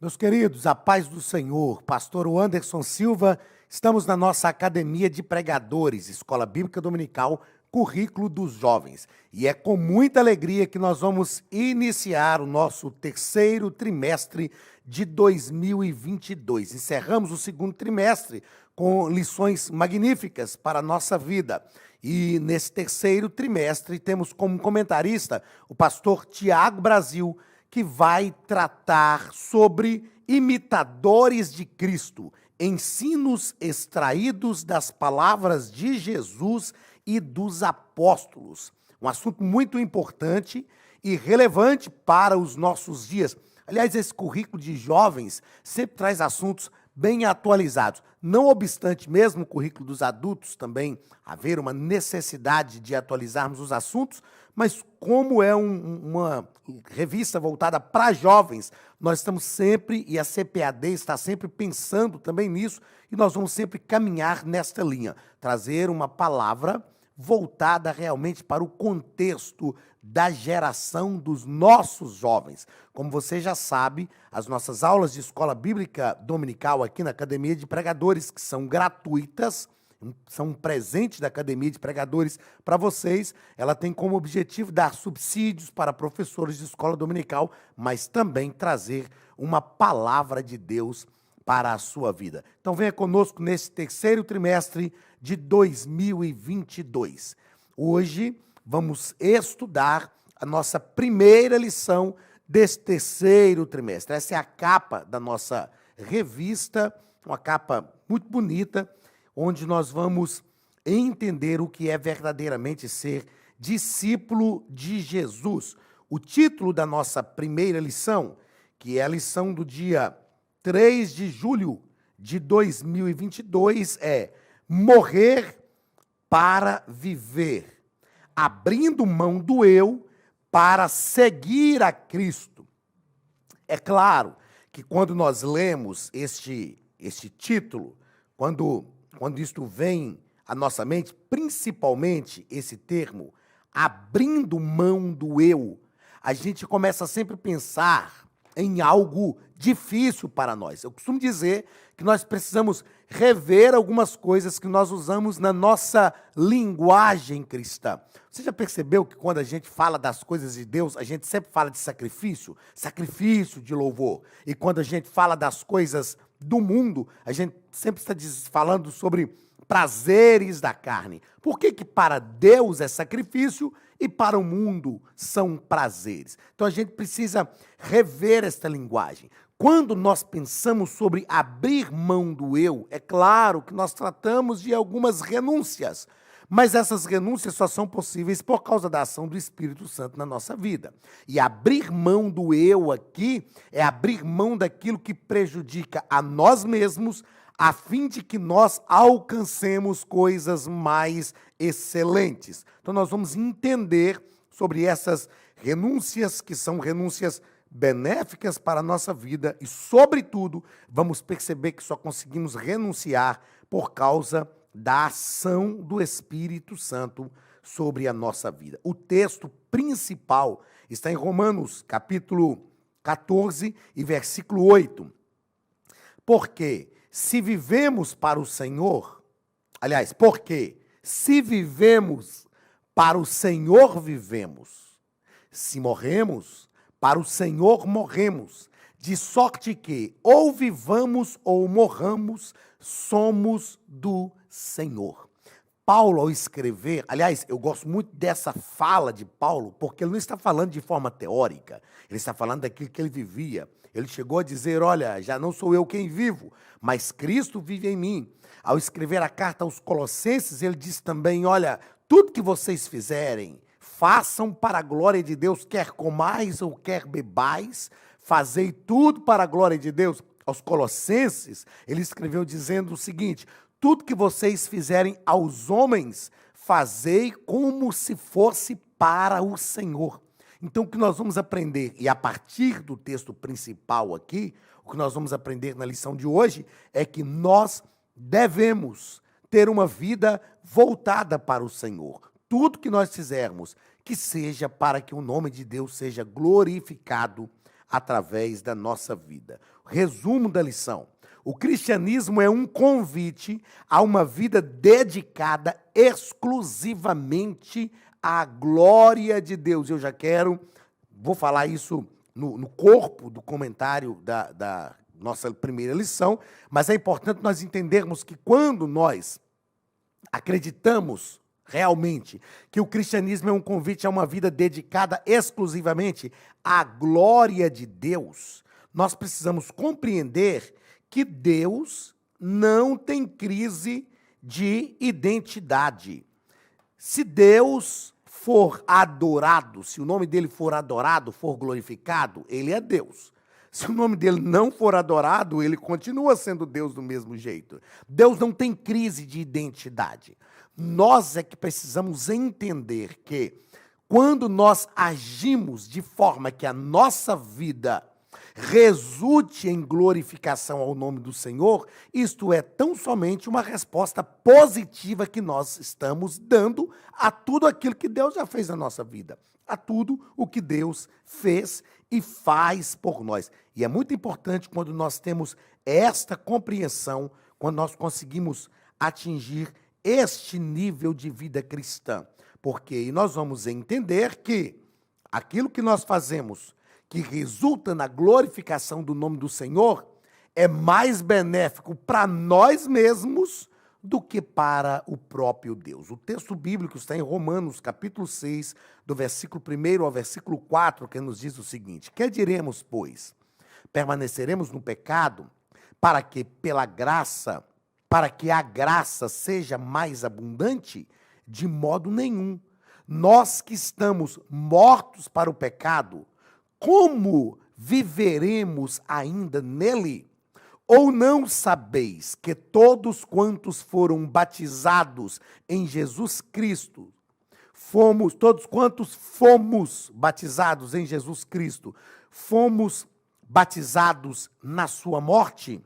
Meus queridos, a paz do Senhor, pastor Anderson Silva, estamos na nossa Academia de Pregadores, Escola Bíblica Dominical, Currículo dos Jovens. E é com muita alegria que nós vamos iniciar o nosso terceiro trimestre de 2022. Encerramos o segundo trimestre com lições magníficas para a nossa vida. E nesse terceiro trimestre temos como comentarista o pastor Tiago Brasil, que vai tratar sobre imitadores de Cristo, ensinos extraídos das palavras de Jesus e dos apóstolos. Um assunto muito importante e relevante para os nossos dias. Aliás, esse currículo de jovens sempre traz assuntos bem atualizados. Não obstante, mesmo o currículo dos adultos também haver uma necessidade de atualizarmos os assuntos, mas como é uma revista voltada para jovens, nós estamos sempre, e a CPAD está sempre pensando também nisso, e nós vamos sempre caminhar nesta linha, trazer uma palavra voltada realmente para o contexto da geração dos nossos jovens. Como você já sabe, as nossas aulas de escola bíblica dominical aqui na Academia de Pregadores, que são gratuitas, são um presente da Academia de Pregadores para vocês. Ela tem como objetivo dar subsídios para professores de escola dominical, mas também trazer uma palavra de Deus para a sua vida. Então venha conosco nesse terceiro trimestre de 2022. Hoje vamos estudar a nossa primeira lição desse terceiro trimestre. Essa é a capa da nossa revista, uma capa muito bonita, onde nós vamos entender o que é verdadeiramente ser discípulo de Jesus. O título da nossa primeira lição, que é a lição do dia 3 de julho de 2022, é Morrer para Viver, abrindo mão do eu para seguir a Cristo. É claro que quando nós lemos este título, quando isto vem à nossa mente, principalmente esse termo, abrindo mão do eu, a gente começa sempre a pensar em algo difícil para nós. Eu costumo dizer que nós precisamos rever algumas coisas que nós usamos na nossa linguagem cristã. Você já percebeu que quando a gente fala das coisas de Deus, a gente sempre fala de sacrifício, sacrifício de louvor. E quando a gente fala das coisas do mundo, a gente sempre está falando sobre prazeres da carne. Por que que para Deus é sacrifício e para o mundo são prazeres? Então a gente precisa rever esta linguagem. Quando nós pensamos sobre abrir mão do eu, é claro que nós tratamos de algumas renúncias, mas essas renúncias só são possíveis por causa da ação do Espírito Santo na nossa vida. E abrir mão do eu aqui é abrir mão daquilo que prejudica a nós mesmos, a fim de que nós alcancemos coisas mais excelentes. Então nós vamos entender sobre essas renúncias, que são renúncias benéficas para a nossa vida e, sobretudo, vamos perceber que só conseguimos renunciar por causa da ação do Espírito Santo sobre a nossa vida. O texto principal está em Romanos, capítulo 14 e versículo 8. Porque se vivemos para o Senhor, porque se vivemos para o Senhor vivemos, se morremos, para o Senhor morremos, de sorte que ou vivamos ou morramos, somos do Senhor. Paulo, ao escrever, aliás, eu gosto muito dessa fala de Paulo, porque ele não está falando de forma teórica, ele está falando daquilo que ele vivia. Ele chegou a dizer, olha, já não sou eu quem vivo, mas Cristo vive em mim. Ao escrever a carta aos Colossenses, ele diz também, olha, tudo que vocês fizerem, façam para a glória de Deus, quer comais ou quer bebais, fazei tudo para a glória de Deus. Aos Colossenses, ele escreveu dizendo o seguinte, tudo que vocês fizerem aos homens, fazei como se fosse para o Senhor. Então, o que nós vamos aprender, e a partir do texto principal aqui, o que nós vamos aprender na lição de hoje, é que nós devemos ter uma vida voltada para o Senhor. Tudo que nós fizermos, que seja para que o nome de Deus seja glorificado através da nossa vida. Resumo da lição. O cristianismo é um convite a uma vida dedicada exclusivamente à glória de Deus. Eu já vou falar isso no corpo do comentário da nossa primeira lição, mas é importante nós entendermos que quando nós acreditamos realmente que o cristianismo é um convite a uma vida dedicada exclusivamente à glória de Deus, nós precisamos compreender que Deus não tem crise de identidade. Se Deus for adorado, se o nome dele for adorado, for glorificado, ele é Deus. Se o nome dele não for adorado, ele continua sendo Deus do mesmo jeito. Deus não tem crise de identidade. Nós é que precisamos entender que quando nós agimos de forma que a nossa vida resulte em glorificação ao nome do Senhor, isto é tão somente uma resposta positiva que nós estamos dando a tudo aquilo que Deus já fez na nossa vida, a tudo o que Deus fez e faz por nós. E é muito importante quando nós temos esta compreensão, quando nós conseguimos atingir este nível de vida cristã, porque nós vamos entender que aquilo que nós fazemos que resulta na glorificação do nome do Senhor, é mais benéfico para nós mesmos do que para o próprio Deus. O texto bíblico está em Romanos, capítulo 6, do versículo 1 ao versículo 4, que nos diz o seguinte: que diremos, pois? Permaneceremos no pecado para que a graça seja mais abundante? De modo nenhum. Nós que estamos mortos para o pecado, como viveremos ainda nele? Ou não sabeis que todos quantos foram batizados em Jesus Cristo, todos quantos fomos batizados em Jesus Cristo, fomos batizados na sua morte?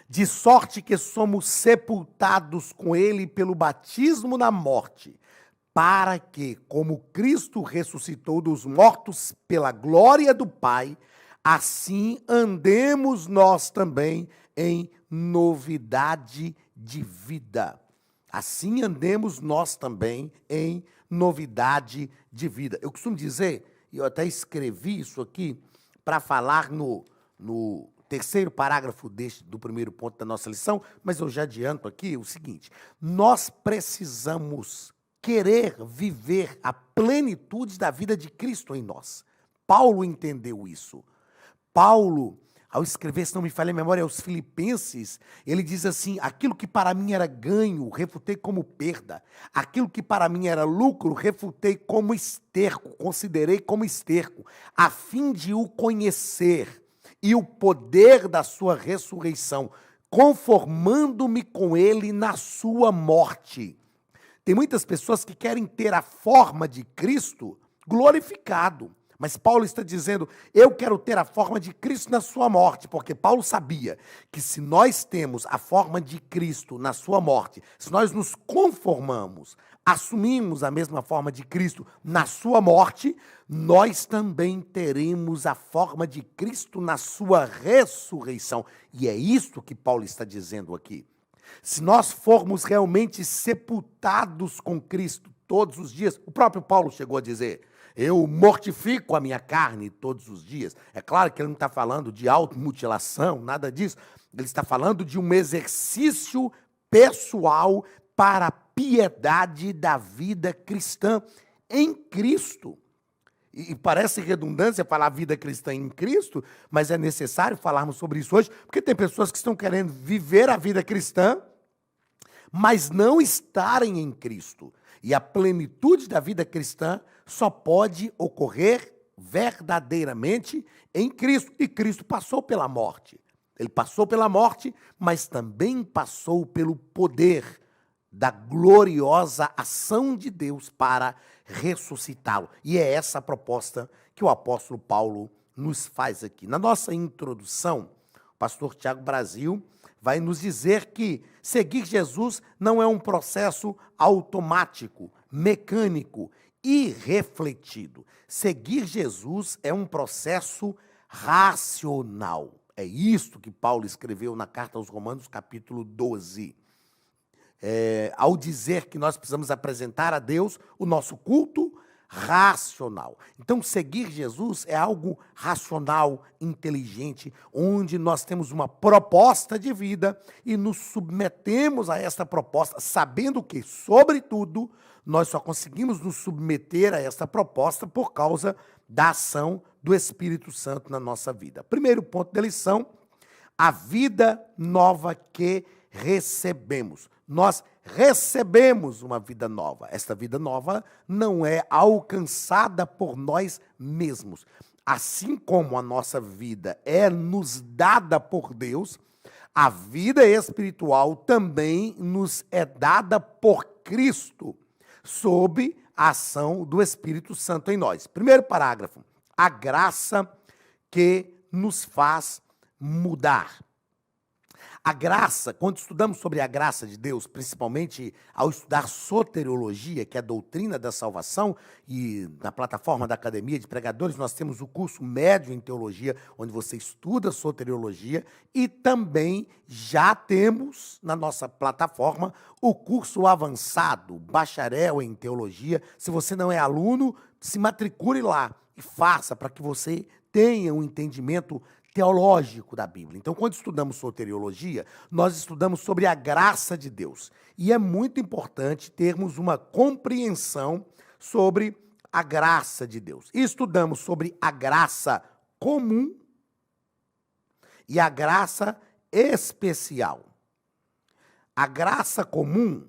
De sorte que somos sepultados com ele pelo batismo na morte, para que, como Cristo ressuscitou dos mortos pela glória do Pai, assim andemos nós também em novidade de vida. Assim andemos nós também em novidade de vida. Eu costumo dizer, e eu até escrevi isso aqui, para falar no terceiro parágrafo do primeiro ponto da nossa lição, mas eu já adianto aqui o seguinte: nós precisamos querer viver a plenitude da vida de Cristo em nós. Paulo entendeu isso. Paulo, ao escrever, se não me falha a memória, aos Filipenses, ele diz assim: aquilo que para mim era ganho, refutei como perda. Aquilo que para mim era lucro, refutei como esterco, considerei como esterco, a fim de o conhecer e o poder da sua ressurreição, conformando-me com ele na sua morte. Tem muitas pessoas que querem ter a forma de Cristo glorificado. Mas Paulo está dizendo, eu quero ter a forma de Cristo na sua morte, porque Paulo sabia que se nós temos a forma de Cristo na sua morte, se nós nos conformamos, assumimos a mesma forma de Cristo na sua morte, nós também teremos a forma de Cristo na sua ressurreição. E é isto que Paulo está dizendo aqui. Se nós formos realmente sepultados com Cristo todos os dias, o próprio Paulo chegou a dizer, eu mortifico a minha carne todos os dias. É claro que ele não está falando de automutilação, nada disso. Ele está falando de um exercício pessoal para a piedade da vida cristã em Cristo. E parece redundância falar vida cristã em Cristo, mas é necessário falarmos sobre isso hoje, porque tem pessoas que estão querendo viver a vida cristã, mas não estarem em Cristo. E a plenitude da vida cristã só pode ocorrer verdadeiramente em Cristo. E Cristo passou pela morte. Ele passou pela morte, mas também passou pelo poder da gloriosa ação de Deus para ressuscitá-lo. E é essa a proposta que o apóstolo Paulo nos faz aqui. Na nossa introdução, o pastor Tiago Brasil vai nos dizer que seguir Jesus não é um processo automático, mecânico e refletido. Seguir Jesus é um processo racional. É isto que Paulo escreveu na carta aos Romanos, capítulo 12. Ao dizer que nós precisamos apresentar a Deus o nosso culto racional. Então, seguir Jesus é algo racional, inteligente, onde nós temos uma proposta de vida e nos submetemos a esta proposta, sabendo que, sobretudo, nós só conseguimos nos submeter a esta proposta por causa da ação do Espírito Santo na nossa vida. Primeiro ponto da lição: a vida nova que recebemos. Nós recebemos uma vida nova. Esta vida nova não é alcançada por nós mesmos. Assim como a nossa vida é nos dada por Deus, a vida espiritual também nos é dada por Cristo, sob a ação do Espírito Santo em nós. Primeiro parágrafo: a graça que nos faz mudar. A graça, quando estudamos sobre a graça de Deus, principalmente ao estudar soteriologia, que é a doutrina da salvação, e na plataforma da Academia de Pregadores nós temos o curso médio em teologia, onde você estuda soteriologia, e também já temos na nossa plataforma o curso avançado, bacharel em teologia. Se você não é aluno, se matricule lá e faça para que você tenha um entendimento teológico da Bíblia. Então, quando estudamos soteriologia, nós estudamos sobre a graça de Deus. E é muito importante termos uma compreensão sobre a graça de Deus. E estudamos sobre a graça comum e a graça especial. A graça comum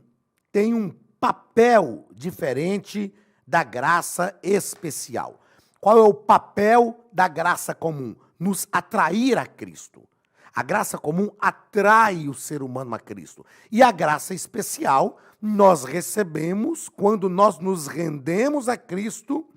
tem um papel diferente da graça especial. Qual é o papel da graça comum? Nos atrair a Cristo. A graça comum atrai o ser humano a Cristo. E a graça especial nós recebemos quando nós nos rendemos a Cristo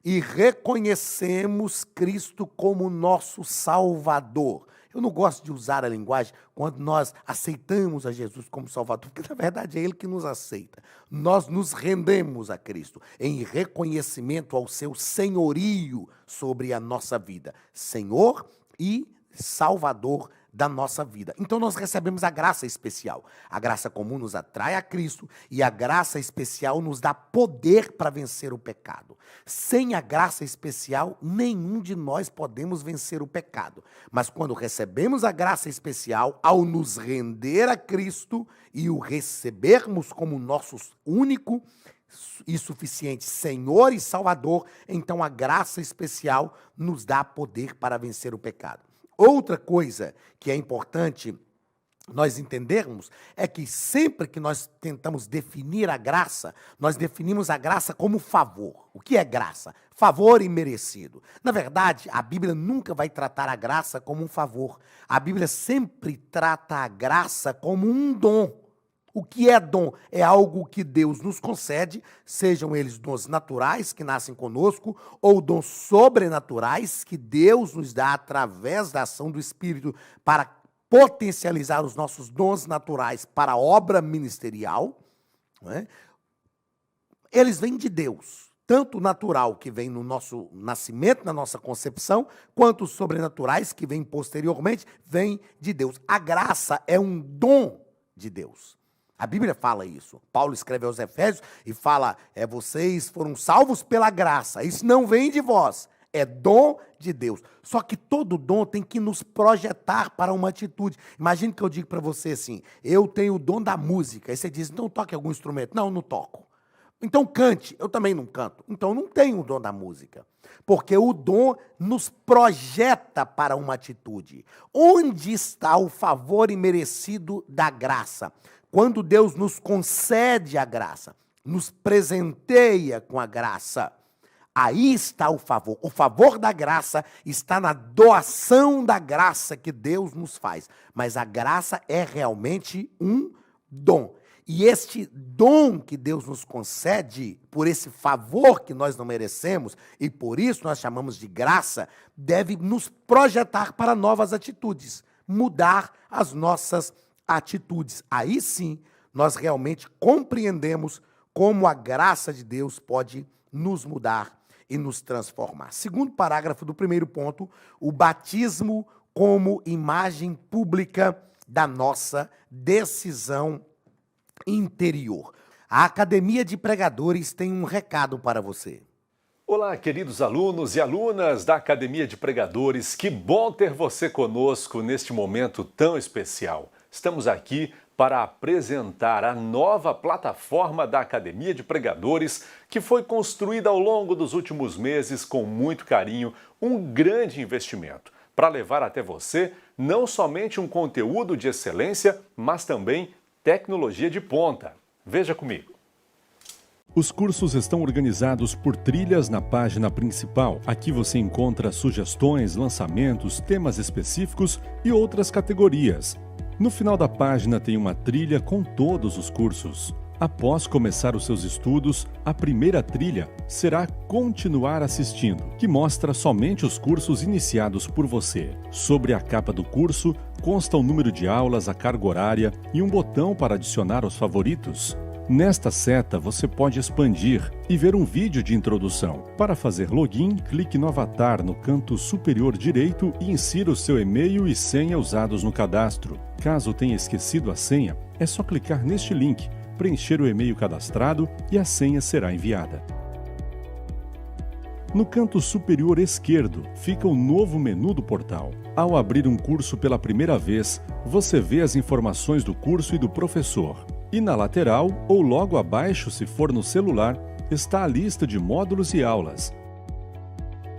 e reconhecemos Cristo como nosso Salvador. Eu não gosto de usar a linguagem quando nós aceitamos a Jesus como Salvador, porque na verdade é Ele que nos aceita. Nós nos rendemos a Cristo em reconhecimento ao seu senhorio sobre a nossa vida. Senhor e Salvador da nossa vida. Então nós recebemos a graça especial. A graça comum nos atrai a Cristo e a graça especial nos dá poder para vencer o pecado. Sem a graça especial, nenhum de nós podemos vencer o pecado. Mas quando recebemos a graça especial, ao nos render a Cristo e o recebermos como nosso único e suficiente Senhor e Salvador, então a graça especial nos dá poder para vencer o pecado. Outra coisa que é importante nós entendermos é que sempre que nós tentamos definir a graça, nós definimos a graça como favor. O que é graça? Favor imerecido. Na verdade, a Bíblia nunca vai tratar a graça como um favor. A Bíblia sempre trata a graça como um dom. O que é dom? É algo que Deus nos concede, sejam eles dons naturais que nascem conosco ou dons sobrenaturais que Deus nos dá através da ação do Espírito para potencializar os nossos dons naturais para a obra ministerial. Não é? Eles vêm de Deus, tanto o natural que vem no nosso nascimento, na nossa concepção, quanto os sobrenaturais que vêm posteriormente, vêm de Deus. A graça é um dom de Deus. A Bíblia fala isso. Paulo escreve aos Efésios e fala, vocês foram salvos pela graça. Isso não vem de vós, é dom de Deus. Só que todo dom tem que nos projetar para uma atitude. Imagine que eu digo para você assim, eu tenho o dom da música. Aí você diz, então toque algum instrumento. Não, não toco. Então cante. Eu também não canto. Então não tenho o dom da música. Porque o dom nos projeta para uma atitude. Onde está o favor imerecido da graça? Quando Deus nos concede a graça, nos presenteia com a graça, aí está o favor. O favor da graça está na doação da graça que Deus nos faz. Mas a graça é realmente um dom. E este dom que Deus nos concede, por esse favor que nós não merecemos, e por isso nós chamamos de graça, deve nos projetar para novas atitudes, mudar as nossas atitudes. Aí sim, nós realmente compreendemos como a graça de Deus pode nos mudar e nos transformar. Segundo parágrafo do primeiro ponto, o batismo como imagem pública da nossa decisão interior. A Academia de Pregadores tem um recado para você. Olá, queridos alunos e alunas da Academia de Pregadores, que bom ter você conosco neste momento tão especial. Estamos aqui para apresentar a nova plataforma da Academia de Pregadores, que foi construída ao longo dos últimos meses com muito carinho, um grande investimento, para levar até você não somente um conteúdo de excelência, mas também tecnologia de ponta. Veja comigo. Os cursos estão organizados por trilhas na página principal. Aqui você encontra sugestões, lançamentos, temas específicos e outras categorias. No final da página tem uma trilha com todos os cursos. Após começar os seus estudos, a primeira trilha será Continuar assistindo, que mostra somente os cursos iniciados por você. Sobre a capa do curso, consta o número de aulas, a carga horária e um botão para adicionar aos favoritos. Nesta seta, você pode expandir e ver um vídeo de introdução. Para fazer login, clique no avatar no canto superior direito e insira o seu e-mail e senha usados no cadastro. Caso tenha esquecido a senha, é só clicar neste link, preencher o e-mail cadastrado e a senha será enviada. No canto superior esquerdo fica o novo menu do portal. Ao abrir um curso pela primeira vez, você vê as informações do curso e do professor. E na lateral, ou logo abaixo se for no celular, está a lista de módulos e aulas.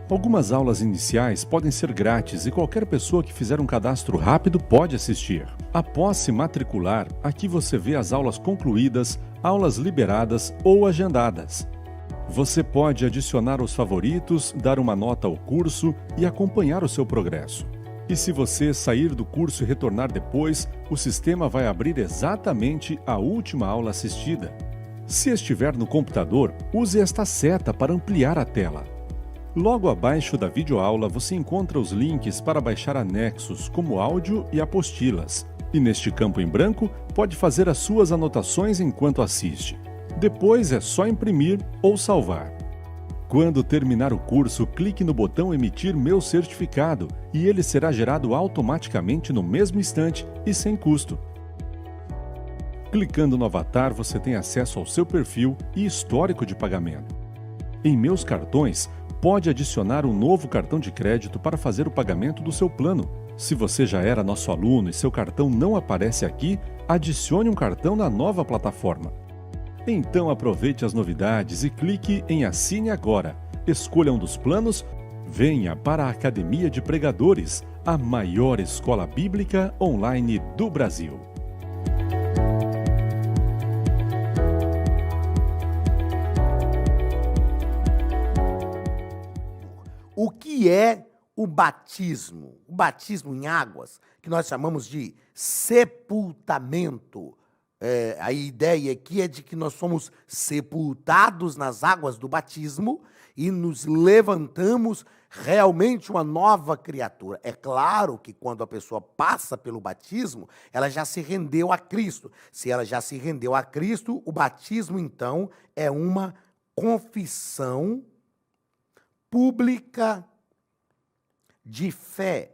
Algumas aulas iniciais podem ser grátis e qualquer pessoa que fizer um cadastro rápido pode assistir. Após se matricular, aqui você vê as aulas concluídas, aulas liberadas ou agendadas. Você pode adicionar os favoritos, dar uma nota ao curso e acompanhar o seu progresso. E se você sair do curso e retornar depois, o sistema vai abrir exatamente a última aula assistida. Se estiver no computador, use esta seta para ampliar a tela. Logo abaixo da videoaula você encontra os links para baixar anexos, como áudio e apostilas. E neste campo em branco, pode fazer as suas anotações enquanto assiste. Depois é só imprimir ou salvar. Quando terminar o curso, clique no botão Emitir meu certificado e ele será gerado automaticamente no mesmo instante e sem custo. Clicando no avatar, você tem acesso ao seu perfil e histórico de pagamento. Em Meus Cartões, pode adicionar um novo cartão de crédito para fazer o pagamento do seu plano. Se você já era nosso aluno e seu cartão não aparece aqui, adicione um cartão na nova plataforma. Então aproveite as novidades e clique em Assine Agora. Escolha um dos planos. Venha para a Academia de Pregadores, a maior escola bíblica online do Brasil. O que é o batismo? O batismo em águas, que nós chamamos de sepultamento. A ideia aqui é de que nós somos sepultados nas águas do batismo e nos levantamos realmente uma nova criatura. É claro que quando a pessoa passa pelo batismo, ela já se rendeu a Cristo. Se ela já se rendeu a Cristo, o batismo, então, é uma confissão pública de fé.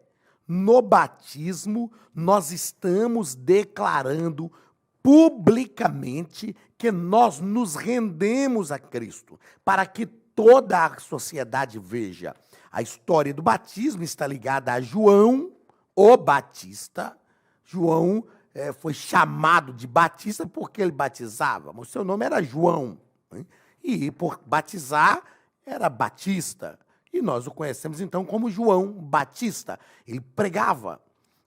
No batismo, nós estamos declarando publicamente que nós nos rendemos a Cristo, para que toda a sociedade veja. A história do batismo está ligada a João, o Batista. João foi chamado de Batista porque ele batizava, mas o seu nome era João, né? E por batizar era Batista. E nós o conhecemos então como João Batista. Ele pregava,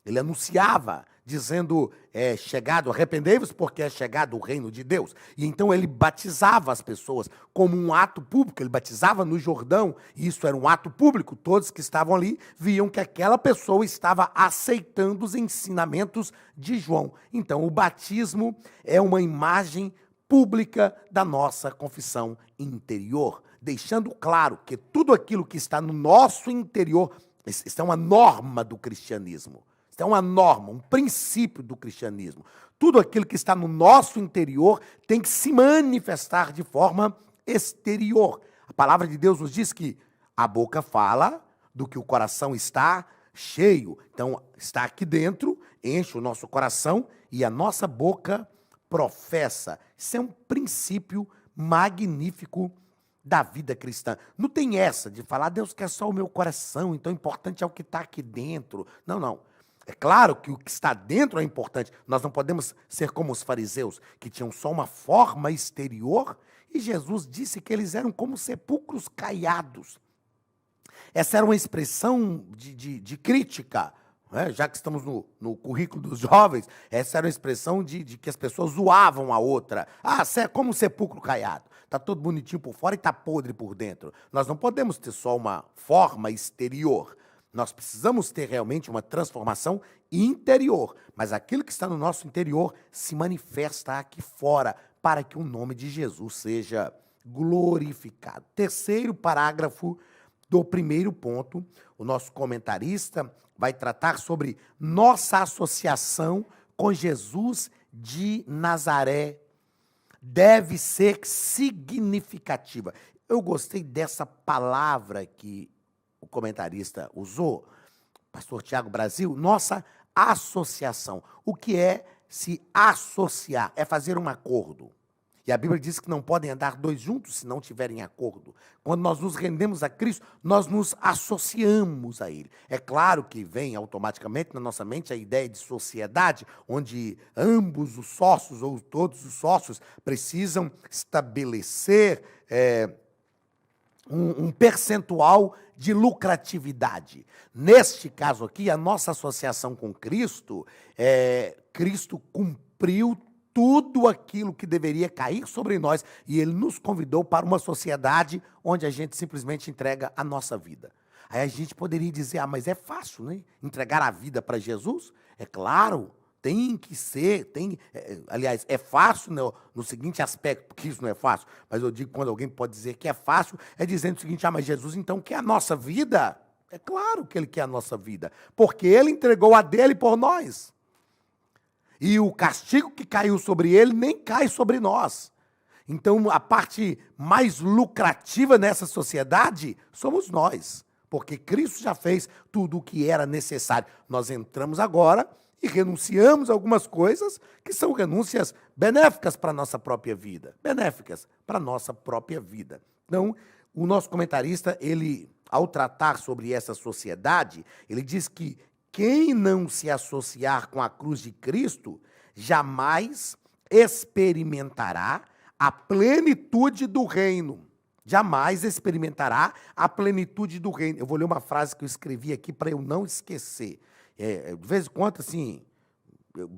ele anunciava, dizendo, chegado, arrependei-vos porque é chegado o reino de Deus. E então ele batizava as pessoas como um ato público, ele batizava no Jordão, e isso era um ato público, todos que estavam ali viam que aquela pessoa estava aceitando os ensinamentos de João. Então o batismo é uma imagem pública da nossa confissão interior, deixando claro que tudo aquilo que está no nosso interior, isso é uma norma do cristianismo. É uma norma, um princípio do cristianismo. Tudo aquilo que está no nosso interior tem que se manifestar de forma exterior. A palavra de Deus nos diz que a boca fala do que o coração está cheio. Então, está aqui dentro, enche o nosso coração e a nossa boca professa. Isso é um princípio magnífico da vida cristã. Não tem essa de falar, Deus quer só o meu coração, então o importante é o que está aqui dentro. Não, não. É claro que o que está dentro é importante. Nós não podemos ser como os fariseus, que tinham só uma forma exterior, e Jesus disse que eles eram como sepulcros caiados. Essa era uma expressão de crítica, né? Já que estamos no currículo dos jovens, essa era uma expressão de que as pessoas zoavam a outra. Ah, você é como um sepulcro caiado. Está todo bonitinho por fora e está podre por dentro. Nós não podemos ter só uma forma exterior. Nós precisamos ter realmente uma transformação interior. Mas aquilo que está no nosso interior se manifesta aqui fora, para que o nome de Jesus seja glorificado. Terceiro parágrafo do primeiro ponto, o nosso comentarista vai tratar sobre nossa associação com Jesus de Nazaré. Deve ser significativa. Eu gostei dessa palavra que o comentarista usou, pastor Tiago Brasil, nossa associação. O que é se associar? É fazer um acordo. E a Bíblia diz que não podem andar dois juntos se não tiverem acordo. Quando nós nos rendemos a Cristo, nós nos associamos a Ele. É claro que vem automaticamente na nossa mente a ideia de sociedade, onde ambos os sócios ou todos os sócios precisam estabelecer um percentual de lucratividade. Neste caso aqui, a nossa associação com Cristo, Cristo cumpriu tudo aquilo que deveria cair sobre nós e Ele nos convidou para uma sociedade onde a gente simplesmente entrega a nossa vida. Aí a gente poderia dizer, mas é fácil, né? Entregar a vida para Jesus? É claro, tem que ser, aliás, é fácil no seguinte aspecto, porque isso não é fácil, mas eu digo quando alguém pode dizer que é fácil, é dizendo o seguinte, mas Jesus então quer a nossa vida? É claro que Ele quer a nossa vida, porque Ele entregou a dele por nós. E o castigo que caiu sobre ele nem cai sobre nós. Então, a parte mais lucrativa nessa sociedade somos nós, porque Cristo já fez tudo o que era necessário. Nós entramos agora e renunciamos a algumas coisas que são renúncias benéficas para a nossa própria vida. Benéficas para a nossa própria vida. Então, o nosso comentarista, ele, ao tratar sobre essa sociedade, ele diz que quem não se associar com a cruz de Cristo jamais experimentará a plenitude do reino. Jamais experimentará a plenitude do reino. Eu vou ler uma frase que eu escrevi aqui para eu não esquecer. De vez em quando, assim,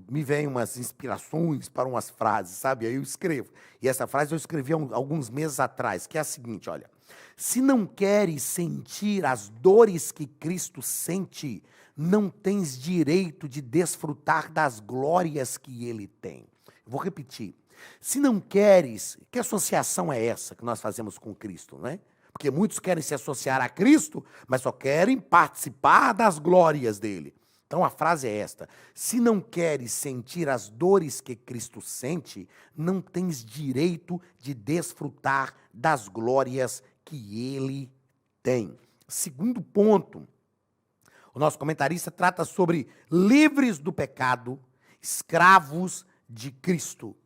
me vêm umas inspirações para umas frases, sabe? Aí eu escrevo. E essa frase eu escrevi há alguns meses atrás, que é a seguinte, olha. Se não queres sentir as dores que Cristo sente, não tens direito de desfrutar das glórias que Ele tem. Vou repetir. Se não queres, que associação é essa que nós fazemos com Cristo, né? Porque muitos querem se associar a Cristo, mas só querem participar das glórias dele. Então a frase é esta: se não queres sentir as dores que Cristo sente, não tens direito de desfrutar das glórias que Ele tem. Segundo ponto, o nosso comentarista trata sobre livres do pecado, escravos de Cristo.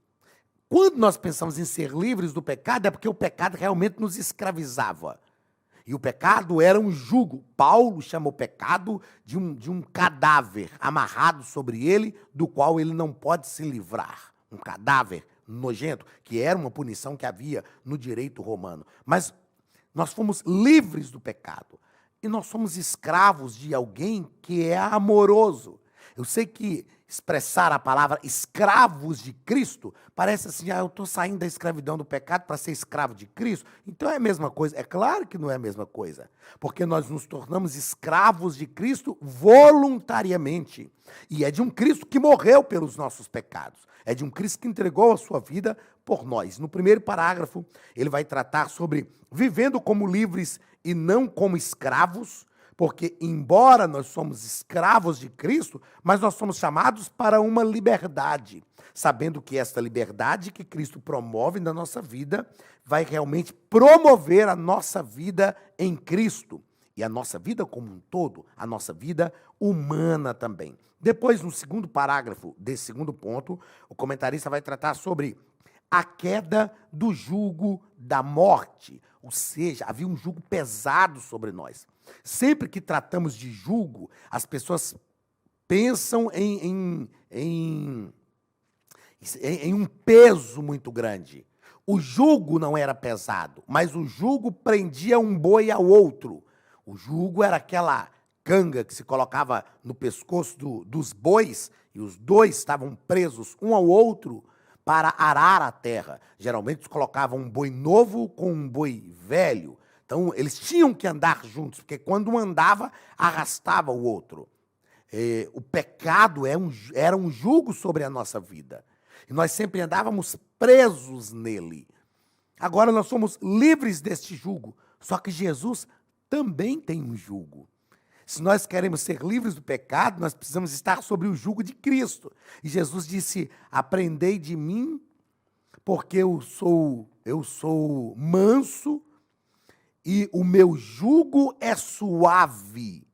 Quando nós pensamos em ser livres do pecado, é porque o pecado realmente nos escravizava. E o pecado era um jugo. Paulo chama o pecado de um cadáver amarrado sobre ele, do qual ele não pode se livrar. Um cadáver nojento, que era uma punição que havia no direito romano. Mas nós fomos livres do pecado. E nós somos escravos de alguém que é amoroso. Eu sei que expressar a palavra escravos de Cristo parece assim, eu estou saindo da escravidão do pecado para ser escravo de Cristo. Então é a mesma coisa. É claro que não é a mesma coisa. Porque nós nos tornamos escravos de Cristo voluntariamente. E é de um Cristo que morreu pelos nossos pecados. É de um Cristo que entregou a sua vida por nós. No primeiro parágrafo, ele vai tratar sobre vivendo como livres e não como escravos, Porque, embora nós somos escravos de Cristo, mas nós somos chamados para uma liberdade, sabendo que esta liberdade que Cristo promove na nossa vida vai realmente promover a nossa vida em Cristo. E a nossa vida como um todo, a nossa vida humana também. Depois, no segundo parágrafo desse segundo ponto, o comentarista vai tratar sobre a queda do jugo da morte. Ou seja, havia um jugo pesado sobre nós. Sempre que tratamos de jugo, as pessoas pensam em um peso muito grande. O jugo não era pesado, mas o jugo prendia um boi ao outro. O jugo era aquela canga que se colocava no pescoço dos bois, e os dois estavam presos um ao outro para arar a terra. Geralmente eles colocavam um boi novo com um boi velho. Então eles tinham que andar juntos, porque quando um andava, arrastava o outro. O pecado era um jugo sobre a nossa vida. E nós sempre andávamos presos nele. Agora nós somos livres deste jugo, só que Jesus também tem um jugo. Se nós queremos ser livres do pecado, nós precisamos estar sobre o jugo de Cristo. E Jesus disse: aprendei de mim, porque eu sou manso e o meu jugo é suave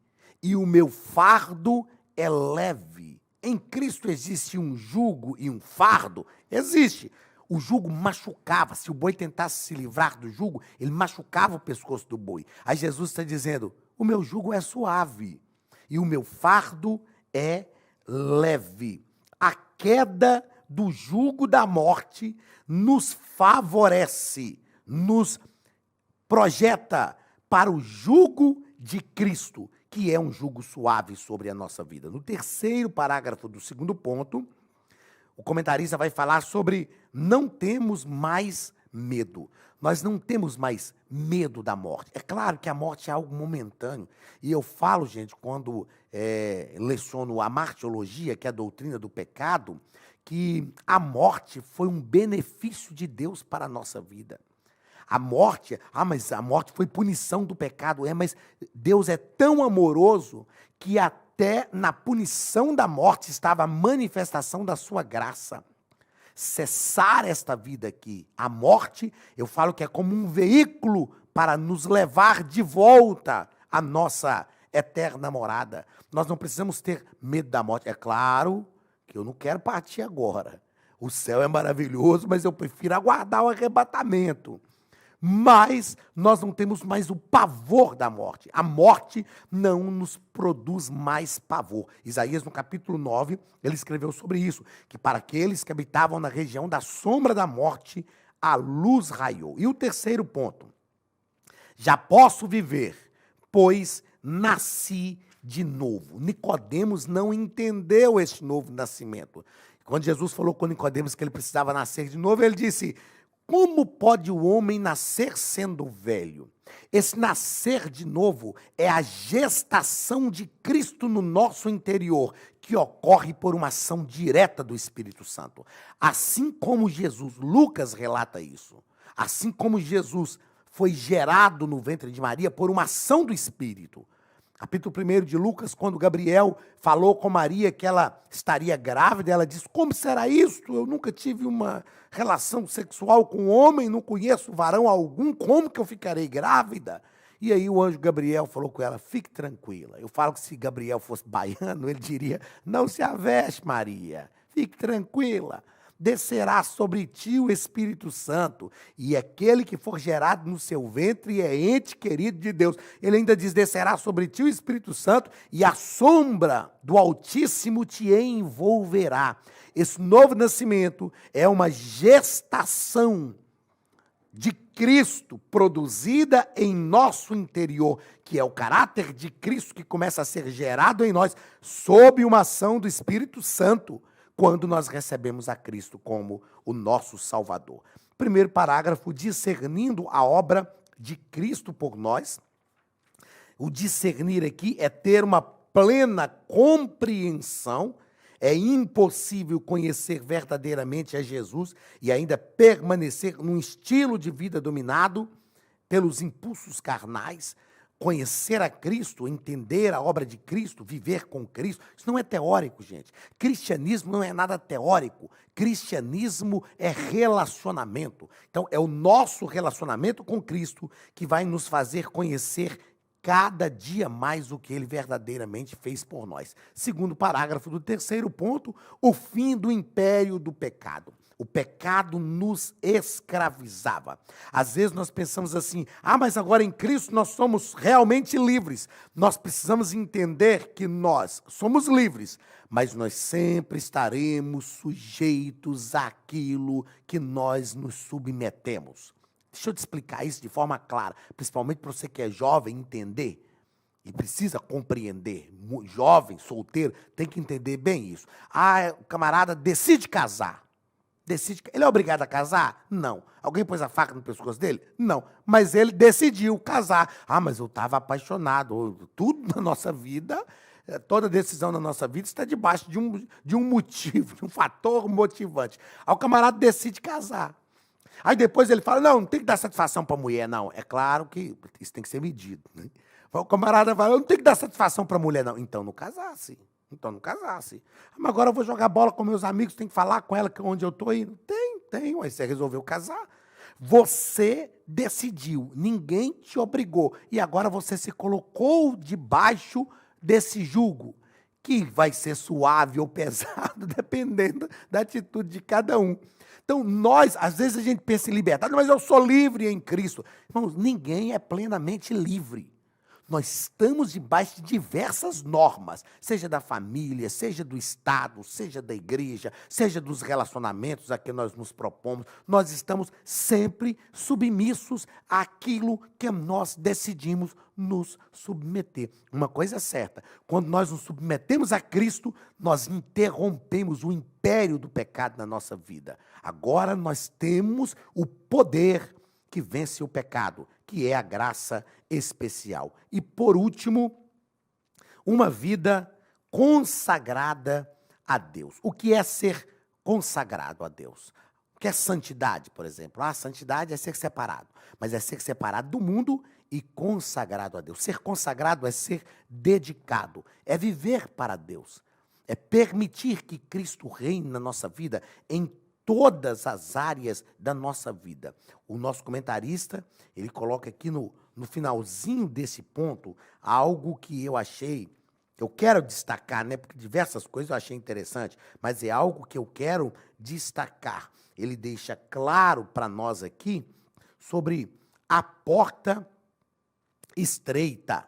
e o meu fardo é leve. Em Cristo existe um jugo e um fardo? Existe. O jugo machucava. Se o boi tentasse se livrar do jugo, ele machucava o pescoço do boi. Aí Jesus está dizendo: o meu jugo é suave e o meu fardo é leve. A queda do jugo da morte nos favorece, nos projeta para o jugo de Cristo, que é um jugo suave sobre a nossa vida. No terceiro parágrafo do segundo ponto, o comentarista vai falar sobre não temos mais medo. Nós não temos mais medo da morte. É claro que a morte é algo momentâneo. E eu falo, gente, quando leciono a martiologia, que é a doutrina do pecado, que a morte foi um benefício de Deus para a nossa vida. A morte, mas a morte foi punição do pecado. Mas Deus é tão amoroso que até na punição da morte estava a manifestação da sua graça. Cessar esta vida aqui. A morte, eu falo que é como um veículo para nos levar de volta à nossa eterna morada. Nós não precisamos ter medo da morte. É claro que eu não quero partir agora. O céu é maravilhoso, mas eu prefiro aguardar o arrebatamento. Mas nós não temos mais o pavor da morte. A morte não nos produz mais pavor. Isaías, no capítulo 9, ele escreveu sobre isso, que para aqueles que habitavam na região da sombra da morte, a luz raiou. E o terceiro ponto: já posso viver, pois nasci de novo. Nicodemos não entendeu este novo nascimento. Quando Jesus falou com Nicodemos que ele precisava nascer de novo, ele disse: como pode o homem nascer sendo velho? Esse nascer de novo é a gestação de Cristo no nosso interior, que ocorre por uma ação direta do Espírito Santo. Assim como Jesus, Lucas relata isso, assim como Jesus foi gerado no ventre de Maria por uma ação do Espírito. Capítulo 1 de Lucas, quando Gabriel falou com Maria que ela estaria grávida, ela disse: como será isto? Eu nunca tive uma relação sexual com homem, não conheço varão algum, como que eu ficarei grávida? E aí o anjo Gabriel falou com ela: fique tranquila. Eu falo que se Gabriel fosse baiano, ele diria: não se aveste, Maria, fique tranquila. Descerá sobre ti o Espírito Santo, e aquele que for gerado no seu ventre é ente querido de Deus. Ele ainda diz: descerá sobre ti o Espírito Santo, e a sombra do Altíssimo te envolverá. Esse novo nascimento é uma gestação de Cristo produzida em nosso interior, que é o caráter de Cristo que começa a ser gerado em nós, sob uma ação do Espírito Santo, quando nós recebemos a Cristo como o nosso Salvador. Primeiro parágrafo: discernindo a obra de Cristo por nós. O discernir aqui é ter uma plena compreensão. É impossível conhecer verdadeiramente a Jesus e ainda permanecer num estilo de vida dominado pelos impulsos carnais. conhecer a Cristo, entender a obra de Cristo, viver com Cristo, isso não é teórico, gente. Cristianismo não é nada teórico. Cristianismo é relacionamento. Então, é o nosso relacionamento com Cristo que vai nos fazer conhecer cada dia mais o que ele verdadeiramente fez por nós. Segundo parágrafo do terceiro ponto, o fim do império do pecado. O pecado nos escravizava. Às vezes nós pensamos assim, mas agora em Cristo nós somos realmente livres. Nós precisamos entender que nós somos livres, mas nós sempre estaremos sujeitos àquilo que nós nos submetemos. Deixa eu te explicar isso de forma clara, principalmente para você que é jovem entender e precisa compreender. Jovem, solteiro, tem que entender bem isso. O camarada decide casar. Ele é obrigado a casar? Não. Alguém pôs a faca no pescoço dele? Não. Mas ele decidiu casar. Mas eu estava apaixonado. Tudo na nossa vida, toda decisão na nossa vida está debaixo de um motivo, de um fator motivante. Aí o camarada decide casar. Aí depois ele fala, não tem que dar satisfação para a mulher, não. É claro que isso tem que ser medido. Né? O camarada fala, não tem que dar satisfação para a mulher, não. Então não casasse. Mas agora eu vou jogar bola com meus amigos, tem que falar com ela onde eu estou indo. Tem. Aí você resolveu casar. Você decidiu, ninguém te obrigou. E agora você se colocou debaixo desse jugo, que vai ser suave ou pesado, dependendo da atitude de cada um. Então, às vezes a gente pensa em liberdade, mas eu sou livre em Cristo. Irmãos, ninguém é plenamente livre. Nós estamos debaixo de diversas normas, seja da família, seja do Estado, seja da igreja, seja dos relacionamentos a que nós nos propomos. Nós estamos sempre submissos àquilo que nós decidimos nos submeter. Uma coisa é certa, quando nós nos submetemos a Cristo, nós interrompemos o império do pecado na nossa vida. Agora nós temos o poder que vence o pecado, que é a graça especial. E, por último, uma vida consagrada a Deus. O que é ser consagrado a Deus? O que é santidade, por exemplo? Santidade é ser separado, mas é ser separado do mundo e consagrado a Deus. Ser consagrado é ser dedicado, é viver para Deus, é permitir que Cristo reine na nossa vida em todas as áreas da nossa vida. O nosso comentarista, ele coloca aqui no finalzinho desse ponto, algo que eu quero destacar, né? Porque diversas coisas eu achei interessante, mas é algo que eu quero destacar. Ele deixa claro para nós aqui sobre a porta estreita.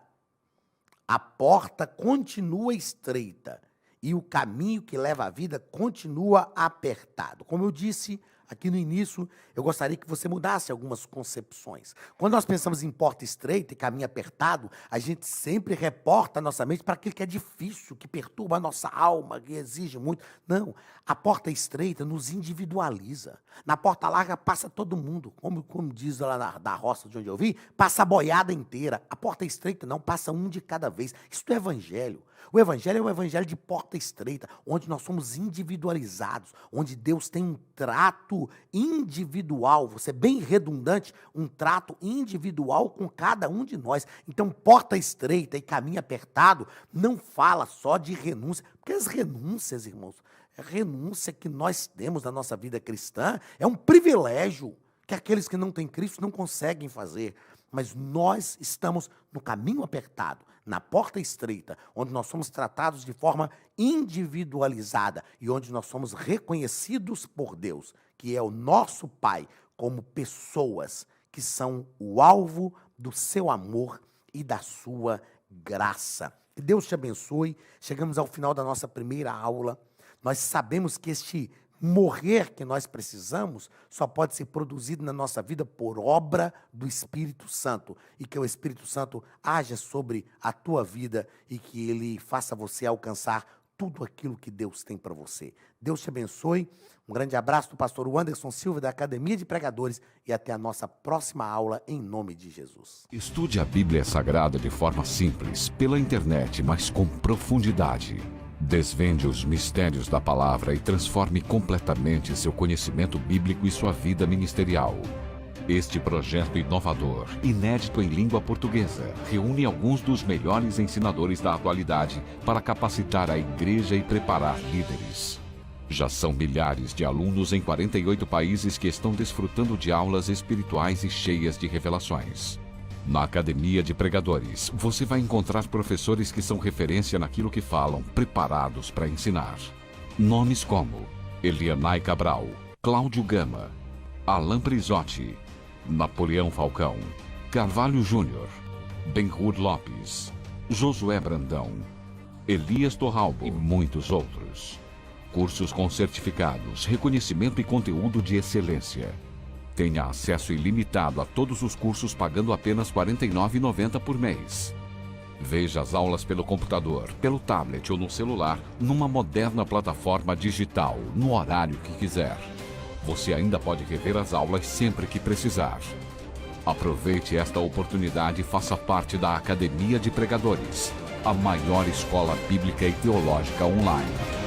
A porta continua estreita. E o caminho que leva à vida continua apertado. Como eu disse aqui no início, eu gostaria que você mudasse algumas concepções. Quando nós pensamos em porta estreita e caminho apertado, a gente sempre reporta a nossa mente para aquilo que é difícil, que perturba a nossa alma, que exige muito. Não, a porta estreita nos individualiza. Na porta larga passa todo mundo. Como diz lá da roça de onde eu vim, passa a boiada inteira. A porta estreita não, passa um de cada vez. Isso é evangelho. O evangelho é um evangelho de porta estreita, onde nós somos individualizados, onde Deus tem um trato individual, vou ser bem redundante, um trato individual com cada um de nós. Então, porta estreita e caminho apertado não fala só de renúncia, porque as renúncias, irmãos, a renúncia que nós temos na nossa vida cristã é um privilégio que aqueles que não têm Cristo não conseguem fazer. Mas nós estamos no caminho apertado, na porta estreita, onde nós somos tratados de forma individualizada e onde nós somos reconhecidos por Deus, que é o nosso Pai, como pessoas que são o alvo do seu amor e da sua graça. Que Deus te abençoe. Chegamos ao final da nossa primeira aula. Nós sabemos que este morrer que nós precisamos só pode ser produzido na nossa vida por obra do Espírito Santo, e que o Espírito Santo haja sobre a tua vida e que ele faça você alcançar tudo aquilo que Deus tem para você. Deus te abençoe. Um grande abraço do pastor Anderson Silva, da Academia de Pregadores, e até a nossa próxima aula, em nome de Jesus. Estude a Bíblia Sagrada de forma simples, pela internet, mas com profundidade. Desvende os mistérios da palavra e transforme completamente seu conhecimento bíblico e sua vida ministerial. Este projeto inovador, inédito em língua portuguesa, reúne alguns dos melhores ensinadores da atualidade para capacitar a igreja e preparar líderes. Já são milhares de alunos em 48 países que estão desfrutando de aulas espirituais e cheias de revelações. Na Academia de Pregadores, você vai encontrar professores que são referência naquilo que falam, preparados para ensinar. Nomes como Elianai Cabral, Cláudio Gama, Alain Prisotti, Napoleão Falcão, Carvalho Júnior, Benhur Lopes, Josué Brandão, Elias Torralbo e muitos outros. Cursos com certificados, reconhecimento e conteúdo de excelência. Tenha acesso ilimitado a todos os cursos pagando apenas R$ 49,90 por mês. Veja as aulas pelo computador, pelo tablet ou no celular, numa moderna plataforma digital, no horário que quiser. Você ainda pode rever as aulas sempre que precisar. Aproveite esta oportunidade e faça parte da Academia de Pregadores, a maior escola bíblica e teológica online.